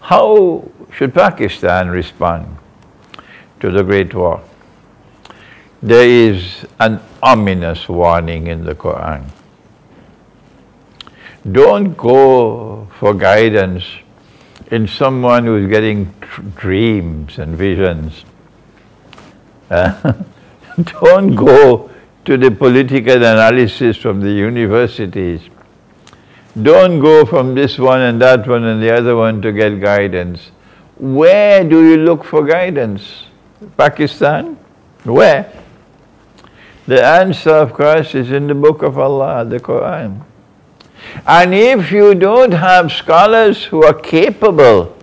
How should Pakistan respond to the Great War? There is an ominous warning in the Quran. Don't go for guidance in someone who is getting dreams and visions. Don't go to the political analysis from the universities. Don't go from this one and that one and the other one to get guidance. Where do you look for guidance? Pakistan? Where? The answer, of course, is in the book of Allah, the Quran. And if you don't have scholars who are capable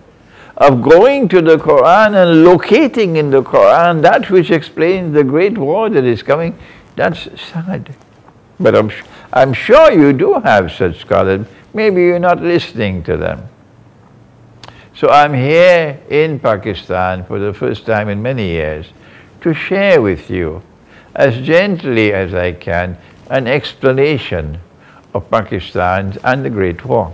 of going to the Quran and locating in the Quran that which explains the great war that is coming, that's sad. But I'm sure you do have such scholars. Maybe you're not listening to them. So I'm here in Pakistan for the first time in many years to share with you, as gently as I can, an explanation of Pakistan and the Great War.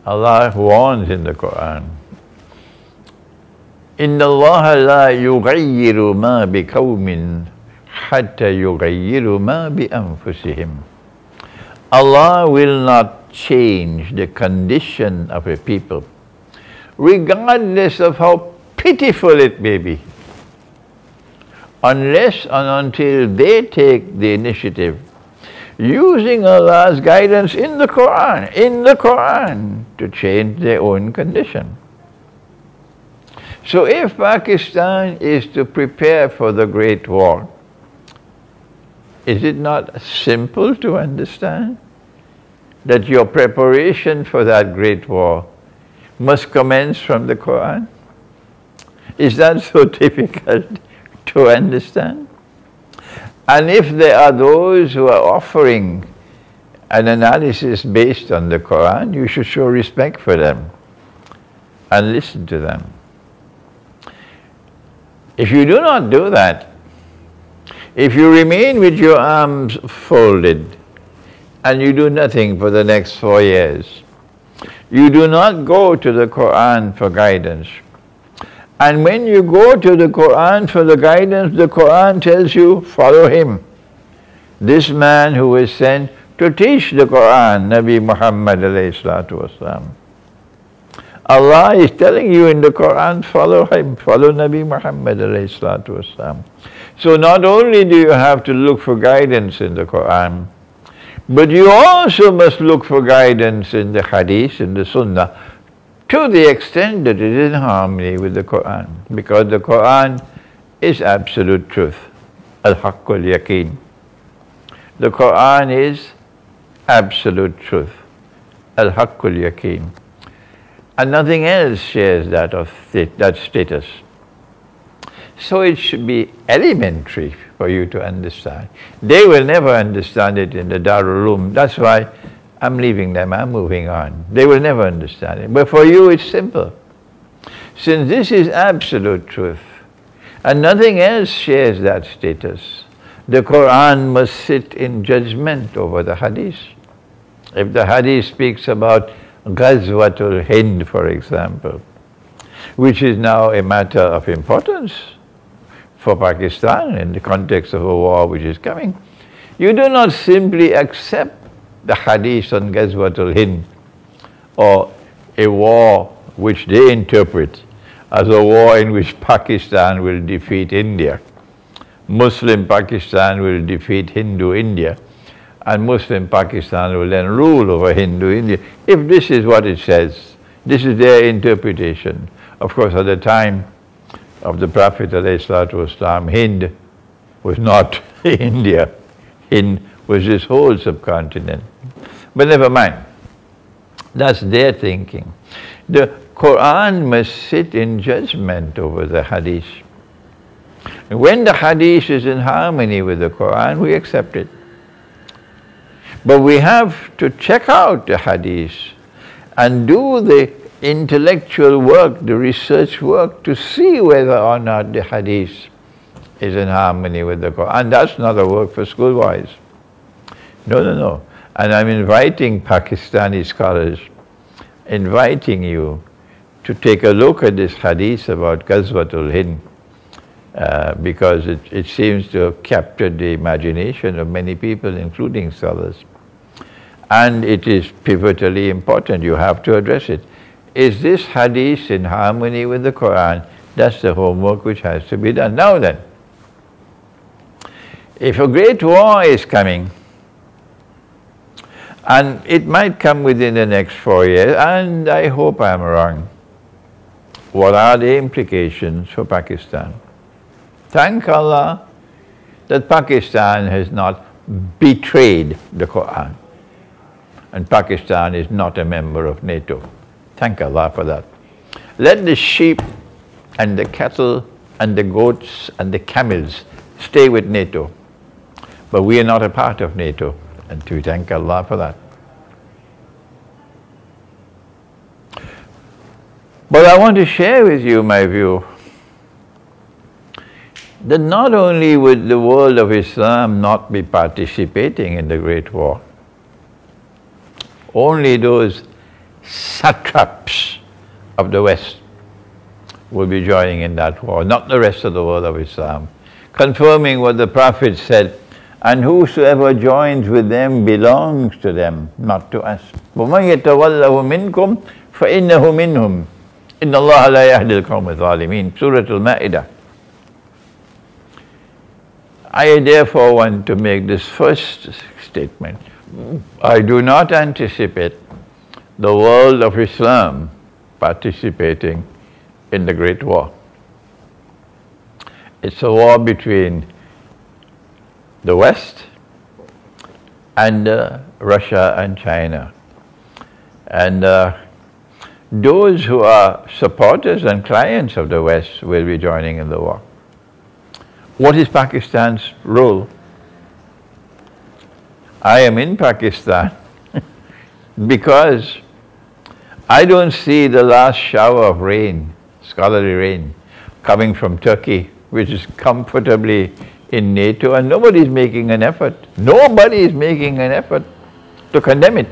Allah warns in the Quran, إِنَّ اللَّهَ لَا يُغَيِّرُ مَا بِقَوْمٍ حَتَّى يُغَيِّرُ مَا بِأَنفُسِهِمْ. Allah will not change the condition of a people, regardless of how pitiful it may be, unless and until they take the initiative, using Allah's guidance in the Quran, to change their own condition. So if Pakistan is to prepare for the Great War, is it not simple to understand that your preparation for that Great War must commence from the Quran? Is that so difficult to understand? And if there are those who are offering an analysis based on the Quran, you should show respect for them and listen to them. If you do not do that, if you remain with your arms folded and you do nothing for the next 4 years, you do not go to the Quran for guidance. And when you go to the Quran for the guidance, the Quran tells you, follow him. This man who was sent to teach the Quran, Nabi Muhammad alayhi salatu wasalam. Allah is telling you in the Quran, follow him, follow Nabi Muhammad alayhi salatu wasalam. So not only do you have to look for guidance in the Quran, but you also must look for guidance in the Hadith, in the Sunnah, to the extent that it is in harmony with the Quran, because the Quran is absolute truth, al-haqqul yaqeen. The Quran is absolute truth, al-haqqul yaqeen. And nothing else shares that status. So it should be elementary for you to understand. They will never understand it in the Darul Uloom. That's why I'm leaving them, I'm moving on. They will never understand it. But for you it's simple. Since this is absolute truth, and nothing else shares that status, the Quran must sit in judgment over the Hadith. If the Hadith speaks about Ghazwatul Hind, for example, which is now a matter of importance for Pakistan in the context of a war which is coming, you do not simply accept the Hadith on Ghazwatul Hind, or a war which they interpret as a war in which Pakistan will defeat India. Muslim Pakistan will defeat Hindu India, and Muslim Pakistan will then rule over Hindu India. If this is what it says, this is their interpretation. Of course, at the time of the Prophet ﷺ, Hind was not India. Hind was this whole subcontinent. But never mind. That's their thinking. The Quran must sit in judgment over the Hadith. And when the Hadith is in harmony with the Quran, we accept it. But we have to check out the Hadith and do the intellectual work, the research work, to see whether or not the Hadith is in harmony with the Quran. And that's not a work for schoolboys. No. And I'm inviting Pakistani scholars inviting you to take a look at this hadith about Ghazwatul Hind, because it seems to have captured the imagination of many people, including scholars. And it is pivotally important. You have to address it. Is this hadith in harmony with the Quran? That's the homework which has to be done. Now then, if a great war is coming, and it might come within the next 4 years, and I hope I'm wrong, what are the implications for Pakistan? Thank Allah that Pakistan has not betrayed the Quran, and Pakistan is not a member of NATO. Thank Allah for that. Let the sheep and the cattle and the goats and the camels stay with NATO, but we are not a part of NATO, and we thank Allah for that. But I want to share with you my view that not only would the world of Islam not be participating in the Great War, only those satraps of the West will be joining in that war, not the rest of the world of Islam, confirming what the Prophet said, and whosoever joins with them belongs to them, not to us. وَمَنْ يَتَوَلَّهُ مِنْكُمْ فَإِنَّهُ مِنْهُمْ إِنَّ اللَّهَ لَا يَهْدِي الْقَوْمَ الظَّالِمِينَ. Surah Al-Ma'idah. I therefore want to make this first statement. I do not anticipate the world of Islam participating in the Great War. It's a war between the West and Russia and China. And those who are supporters and clients of the West will be joining in the war. What is Pakistan's role? I am in Pakistan because I don't see the last shower of rain, scholarly rain, coming from Turkey, which is comfortably in NATO, and nobody is making an effort. Nobody is making an effort to condemn it.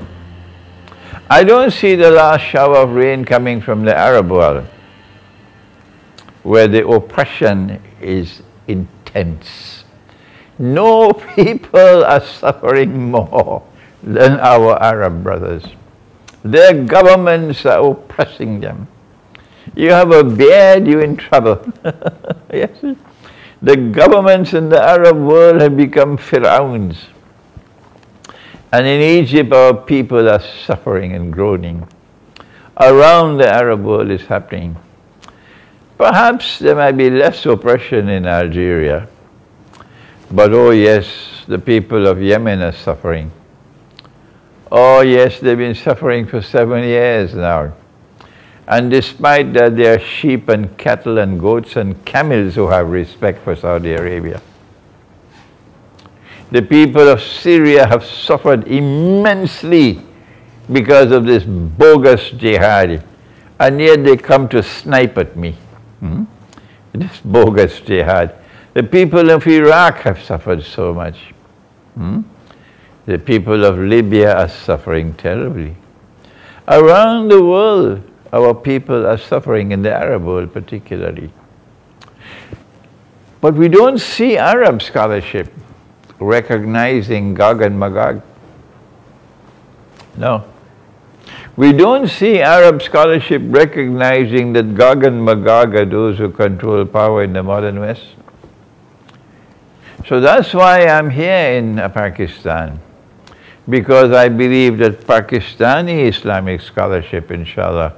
I don't see the last shower of rain coming from the Arab world, where the oppression is intense. No people are suffering more than our Arab brothers. Their governments are oppressing them. You have a beard, you're in trouble. Yes. The governments in the Arab world have become Fir'auns. And in Egypt, our people are suffering and groaning. Around the Arab world is happening. Perhaps there might be less oppression in Algeria, but oh yes, the people of Yemen are suffering. Oh yes, they've been suffering for 7 years now. And despite that, there are sheep and cattle and goats and camels who have respect for Saudi Arabia. The people of Syria have suffered immensely because of this bogus jihad, and yet they come to snipe at me. This bogus jihad. The people of Iraq have suffered so much. The people of Libya are suffering terribly. Around the world, our people are suffering, in the Arab world particularly. But we don't see Arab scholarship recognizing Gog and Magog. No. We don't see Arab scholarship recognizing that Gog and Magog are those who control power in the modern West. So that's why I'm here in Pakistan, because I believe that Pakistani Islamic scholarship, inshallah,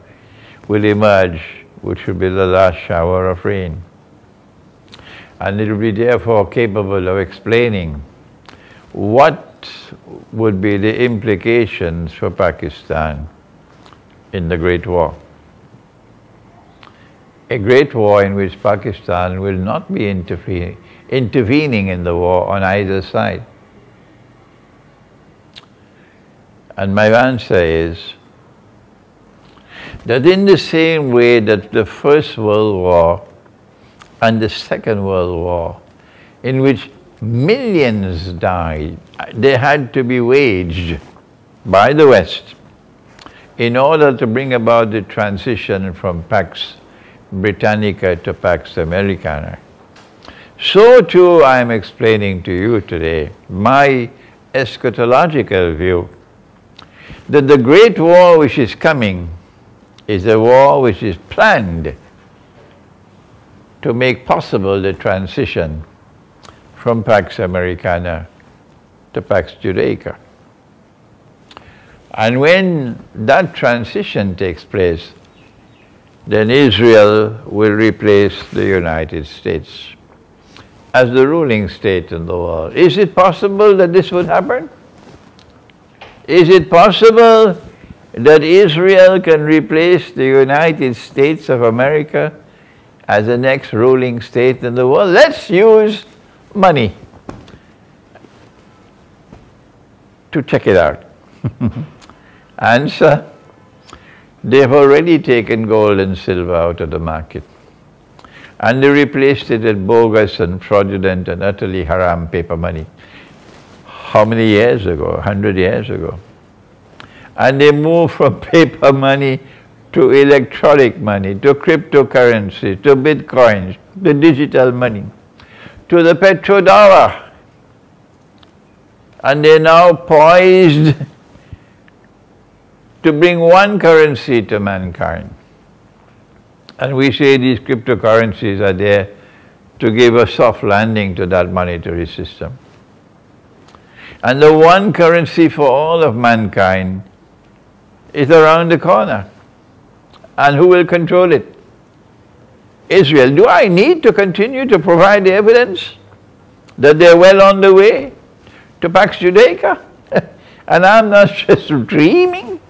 will emerge, which will be the last shower of rain. And it will be therefore capable of explaining what would be the implications for Pakistan in the Great War. A great war in which Pakistan will not be intervening in the war on either side. And my answer is that in the same way that the First World War and the Second World War, in which millions died, they had to be waged by the West in order to bring about the transition from Pax Britannica to Pax Americana. So too I am explaining to you today my eschatological view that the great war which is coming is a war which is planned to make possible the transition from Pax Americana to Pax Judaica. And when that transition takes place, then Israel will replace the United States as the ruling state in the world. Is it possible that this would happen? Is it possible that Israel can replace the United States of America as the next ruling state in the world? Let's use money to check it out. Answer: they've already taken gold and silver out of the market, and they replaced it with bogus and fraudulent and utterly haram paper money. How many years ago? 100 years ago. And they moved from paper money to electronic money, to cryptocurrency, to bitcoins, to digital money, to the petrodollar. And they're now poised to bring one currency to mankind. And we say these cryptocurrencies are there to give a soft landing to that monetary system. And the one currency for all of mankind is around the corner. And who will control it? Israel. Do I need to continue to provide the evidence that they're well on the way to Pax Judaica? And I'm not just dreaming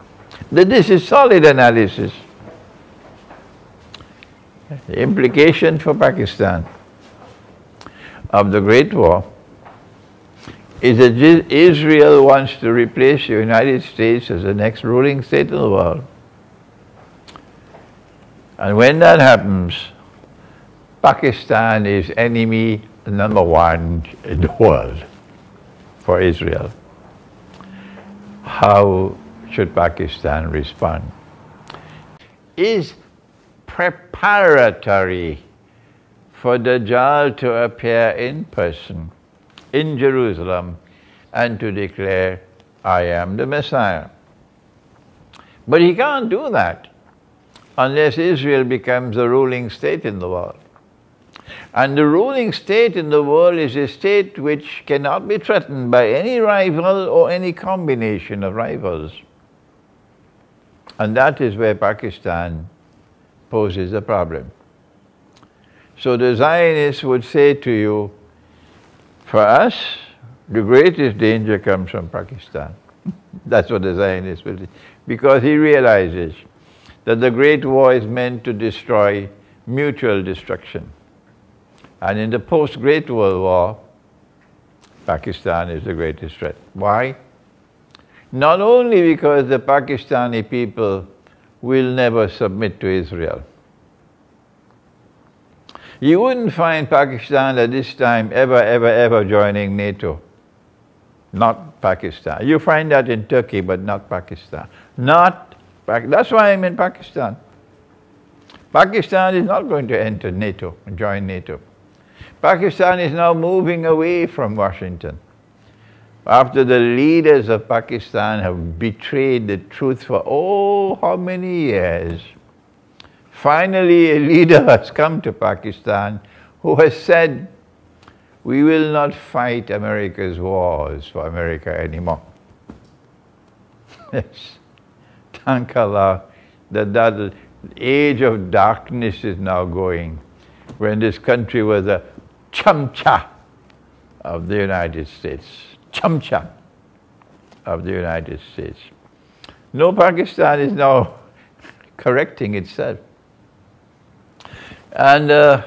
that this is solid analysis. The implication for Pakistan of the Great War is that Israel wants to replace the United States as the next ruling state in the world. And when that happens, Pakistan is enemy number one in the world for Israel. How should Pakistan respond? Is preparatory for Dajjal to appear in person in Jerusalem and to declare, I am the Messiah. But he can't do that unless Israel becomes the ruling state in the world. And the ruling state in the world is a state which cannot be threatened by any rival or any combination of rivals. And that is where Pakistan poses a problem. So the Zionists would say to you, for us, the greatest danger comes from Pakistan. That's what the Zionists will say. Because he realizes that the Great War is meant to destroy mutual destruction. And in the post-Great World War, Pakistan is the greatest threat. Why? Not only because the Pakistani people will never submit to Israel. You wouldn't find Pakistan at this time ever joining NATO. Not Pakistan. You find that in Turkey, but not Pakistan. That's why I'm in Pakistan. Pakistan is not going to enter NATO, join NATO. Pakistan is now moving away from Washington. After the leaders of Pakistan have betrayed the truth for how many years, finally a leader has come to Pakistan who has said, we will not fight America's wars for America anymore. Yes. Thank Allah that age of darkness is now going, when this country was a chamcha of the United States. Chamcha of the United States. No, Pakistan is now correcting itself. And the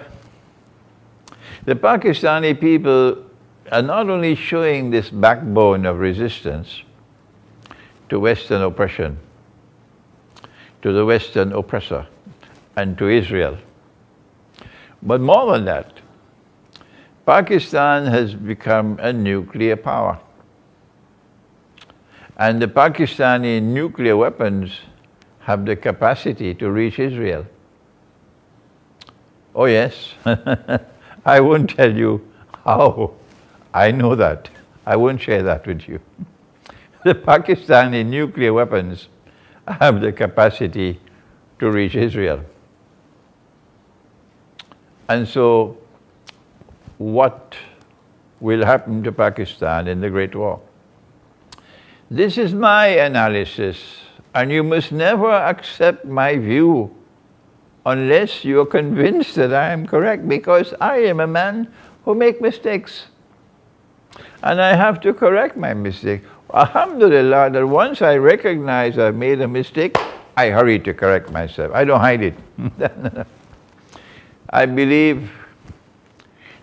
Pakistani people are not only showing this backbone of resistance to Western oppression, to the Western oppressor, and to Israel, but more than that, Pakistan has become a nuclear power. And the Pakistani nuclear weapons have the capacity to reach Israel. Oh yes, I won't tell you how. I know that. I won't share that with you. The Pakistani nuclear weapons have the capacity to reach Israel. And so, what will happen to Pakistan in the Great War? This is my analysis, and you must never accept my view unless you are convinced that I am correct, because I am a man who makes mistakes. And I have to correct my mistake. Alhamdulillah, that once I recognize I've made a mistake, I hurry to correct myself. I don't hide it. I believe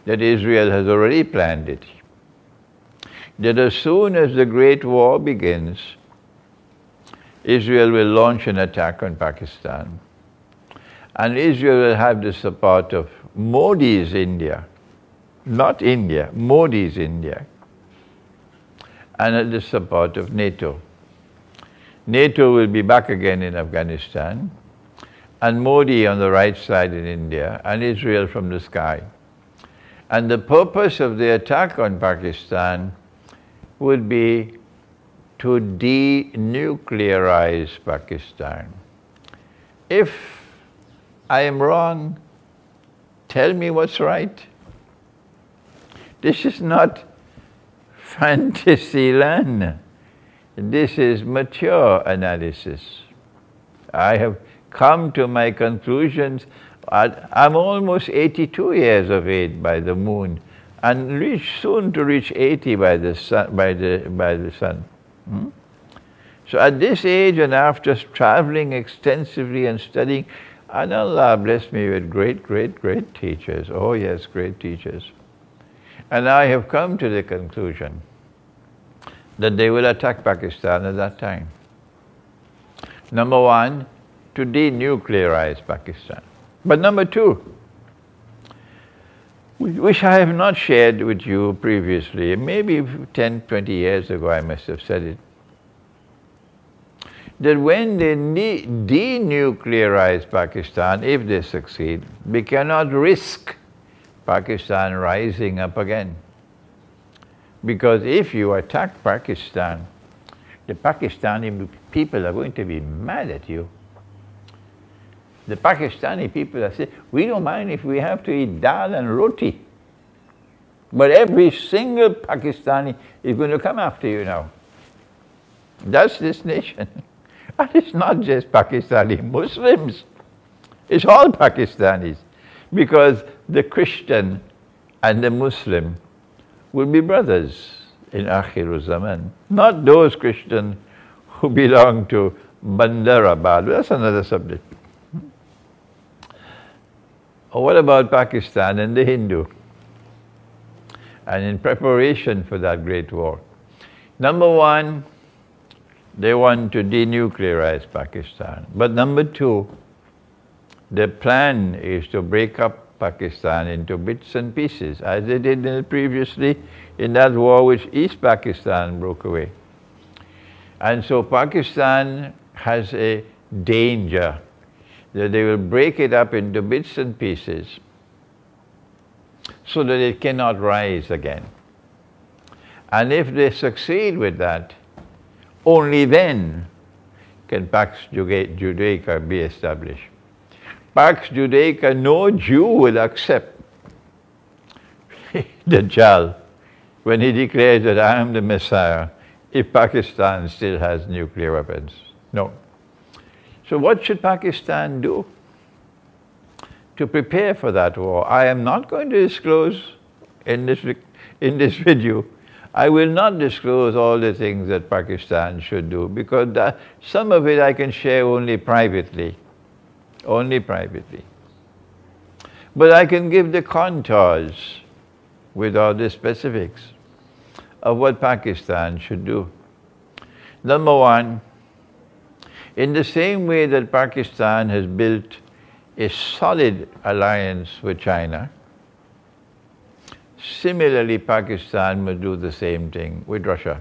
that Israel has already planned it. That as soon as the Great War begins, Israel will launch an attack on Pakistan. And Israel will have the support of Modi's India, not India, Modi's India, and the support of NATO. NATO will be back again in Afghanistan, and Modi on the right side in India, and Israel from the sky. And the purpose of the attack on Pakistan would be to denuclearize Pakistan. If I am wrong, tell me what's right. This is not fantasy land. This is mature analysis. I have come to my conclusions. I'm almost 82 years of age by the moon, and soon to reach 80 by the sun. So at this age, and after traveling extensively and studying, and Allah blessed me with great teachers. Oh yes, great teachers. And I have come to the conclusion that they will attack Pakistan at that time. Number one, to denuclearize Pakistan. But number two, which I have not shared with you previously, maybe 10, 20 years ago I must have said it, that when they denuclearize Pakistan, if they succeed, we cannot risk Pakistan rising up again. Because if you attack Pakistan, the Pakistani people are going to be mad at you. The Pakistani people are saying, we don't mind if we have to eat dal and roti. But every single Pakistani is going to come after you now. That's this nation. And it's not just Pakistani Muslims. It's all Pakistanis. Because the Christian and the Muslim will be brothers in Akhir Zaman. Not those Christians who belong to Bandarabad. That's another subject. What about Pakistan and the Hindu? And in preparation for that great war. Number one, they want to denuclearize Pakistan. But number two, their plan is to break up Pakistan into bits and pieces, as they did previously in that war which East Pakistan broke away. And so Pakistan has a danger that they will break it up into bits and pieces so that it cannot rise again. And if they succeed with that, only then can Pax Judaica be established. Pax Judaica, no Jew will accept Dajjal when he declares that I am the Messiah if Pakistan still has nuclear weapons. No. So what should Pakistan do to prepare for that war? I am not going to disclose in this video. I will not disclose all the things that Pakistan should do, because some of it I can share only privately. Only privately. But I can give the contours without the specifics of what Pakistan should do. Number one, in the same way that Pakistan has built a solid alliance with China, similarly Pakistan must do the same thing with Russia.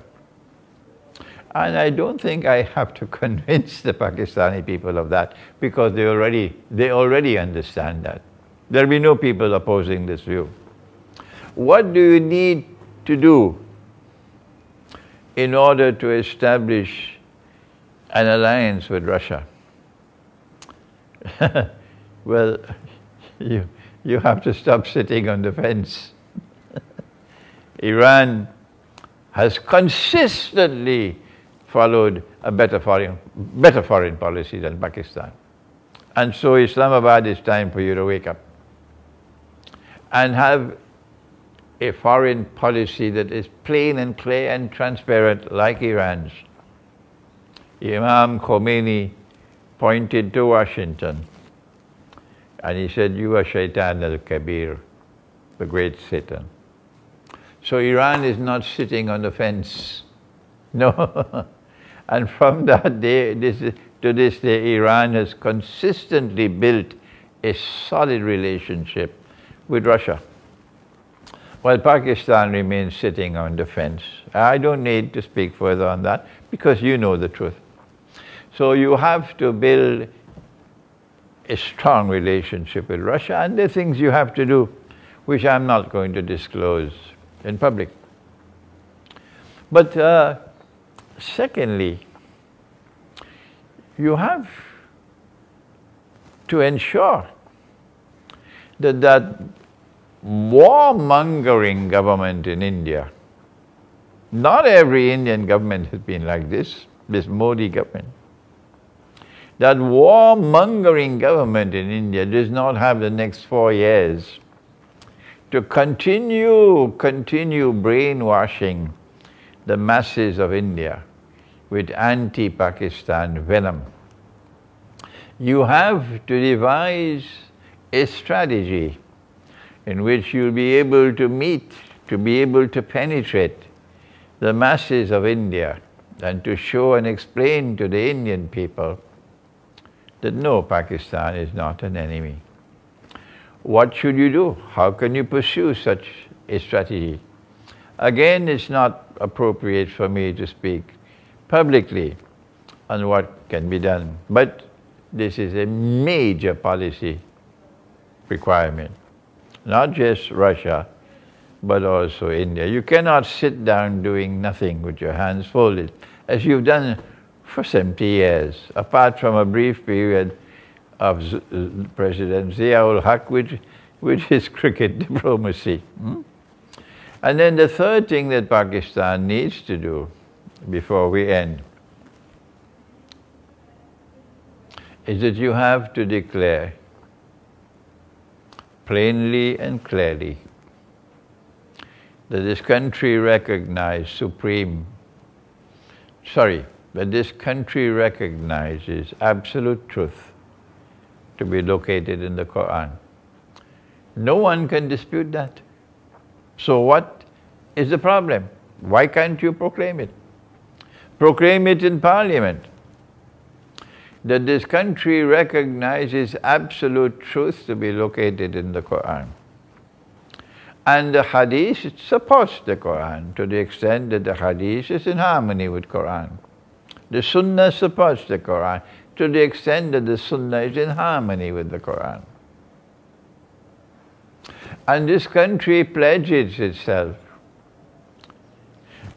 And I don't think I have to convince the Pakistani people of that, because they already understand that. There will be no people opposing this view. What do you need to do in order to establish an alliance with Russia? Well, you have to stop sitting on the fence. Iran has consistently followed a better foreign policy than Pakistan. And so Islamabad, it's time for you to wake up and have a foreign policy that is plain and clear and transparent like Iran's. Imam Khomeini pointed to Washington and he said, "You are Shaitan al-Kabir, the great Satan." So Iran is not sitting on the fence. No. And from that day to this day, Iran has consistently built a solid relationship with Russia, while Pakistan remains sitting on the fence. I don't need to speak further on that, because you know the truth. So you have to build a strong relationship with Russia, and there are things you have to do which I'm not going to disclose in public. But secondly, you have to ensure that that warmongering government in India, not every Indian government has been like this Modi government, that warmongering government in India does not have the next 4 years to continue brainwashing the masses of India with anti-Pakistan venom. You have to devise a strategy in which you'll be able to meet, to be able to penetrate the masses of India and to show and explain to the Indian people that no, Pakistan is not an enemy. What should you do? How can you pursue such a strategy? Again, it's not appropriate for me to speak publicly on what can be done, but this is a major policy requirement. Not just Russia, but also India. You cannot sit down doing nothing with your hands folded, as you've done for 70 years, apart from a brief period of President Zia-ul-Haq, which is cricket diplomacy. And then the third thing that Pakistan needs to do before we end is that you have to declare plainly and clearly that this country recognizes absolute truth to be located in the Quran. No one can dispute that. So what is the problem? Why can't you proclaim it? Proclaim it in Parliament, that this country recognizes absolute truth to be located in the Quran. And the Hadith supports the Quran to the extent that the Hadith is in harmony with Quran. The Sunnah supports the Quran to the extent that the Sunnah is in harmony with the Quran. And this country pledges itself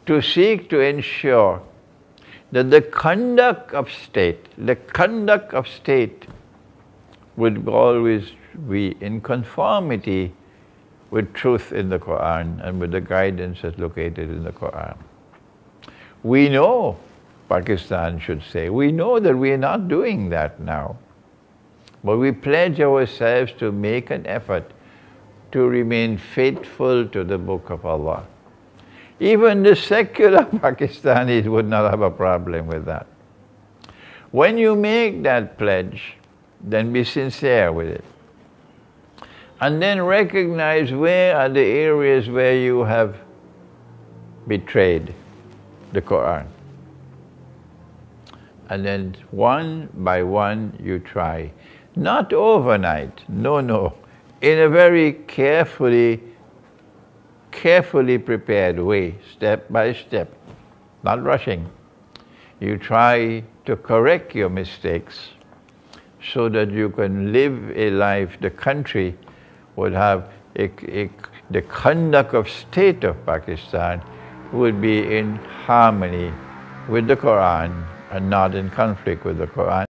to seek to ensure that the conduct of state would always be in conformity with truth in the Quran and with the guidance that's located in the Quran. We know, Pakistan should say, we know that we are not doing that now, but we pledge ourselves to make an effort to remain faithful to the Book of Allah. Even the secular Pakistanis would not have a problem with that. When you make that pledge, then be sincere with it. And then recognize where are the areas where you have betrayed the Quran. And then one by one you try. Not overnight, no. In a very carefully prepared way, step by step, not rushing. You try to correct your mistakes so that you can live a life the country would have the conduct of state of Pakistan would be in harmony with the Quran and not in conflict with the Quran.